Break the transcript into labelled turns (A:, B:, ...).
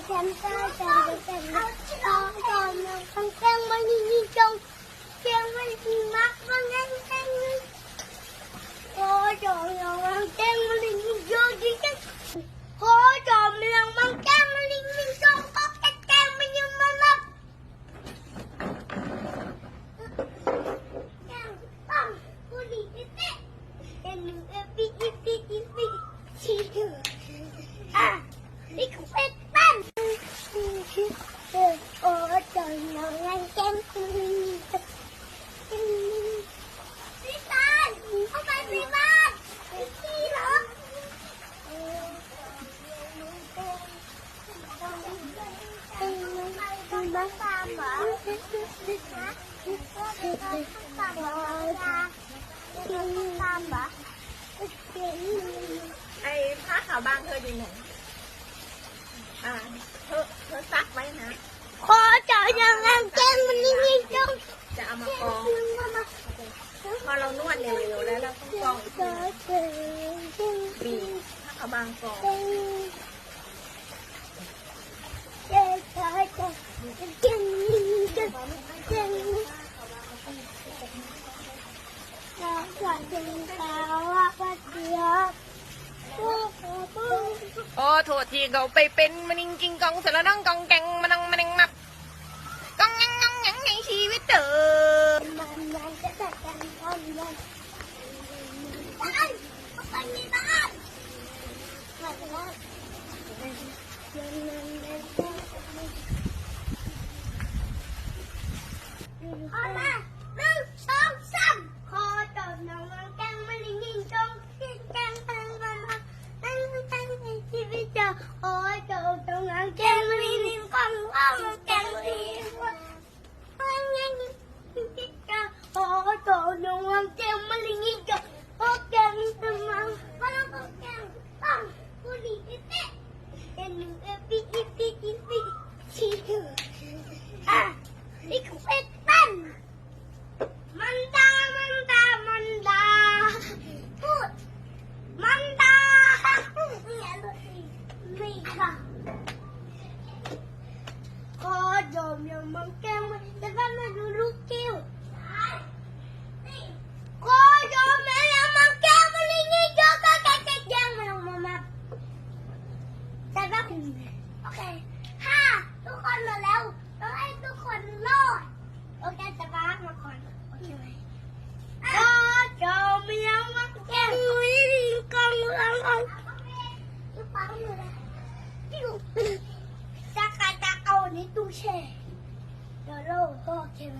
A: แก้มตาแก้มแก้มตาตอนนั้นแก้มมันยิ่งจงแก้มมันมักมันแก้มแก้มโอ้จอมยังแก้มมันยิ่งจงยิ่งจังโอ้จอมยังมันแก้มมันยิ่งจงก็แก้มมันยิ่งมันมักแก้มตั้งผู้ดีเต้เอ็นเอปีอีปีอีปีชีอ่ะนี่คือเป็ดตั้งโอ้จอมยังแก้มพี่ตาเข้าไปในบ้านพี่เหรอบ้านตามเหรอตามเหรอตามเหรอ
B: ไอ้ผ้าขาวบางเธอดีไหนเธอซักไว้นะ
A: ขอจอยังแก้มมันนิ่งๆจง
B: จะเอามากองพอเรานวดเร็วๆแล้วเราต้องกองอีกทีบีบผ้าขาวบางกองโอ้โทษทีเขาไปเป็นมันจริงๆกองสะระนองกองแกงมันนังมับกองยังในชีวิตเธอ
A: มันจะจัดการทำมันไปในบ้านมาแล้วเอามา1 2 3ขอจบน้องแก้มมันยิ่งจงแก้มตั้งในชีวิตเจ้าโอ้จบน้องแก้มมันยิ่งกองแก้มมันยิ่งโอ้จบน้องแก้มมันยิ่งจงโอ้แก้มตั้งมาแล้วก็แก้มตั้งผู้ดีเต้เอ็นเอปีอีปีอีปีชีอ่ะนี่คือเป็ดตั้งมันดาพูดมันดานี่ค่ะขอจอมยังมังแก้มแต่ว่ามาดูลูกกิ้วขอจอมยังมังแก้มมันนี่โยกแกยังมันออกมาแต่ว่าโอเคถ้าทุกคนมาแล้วต้องให้ทุกคนรอดโอเคจะบ้านมาก่อนโอเคไหมก็จอมยังมังแก้มวิ่งกองปังเลยจะเอาในตู้แช่เดี๋ยวโลกโอเคไหม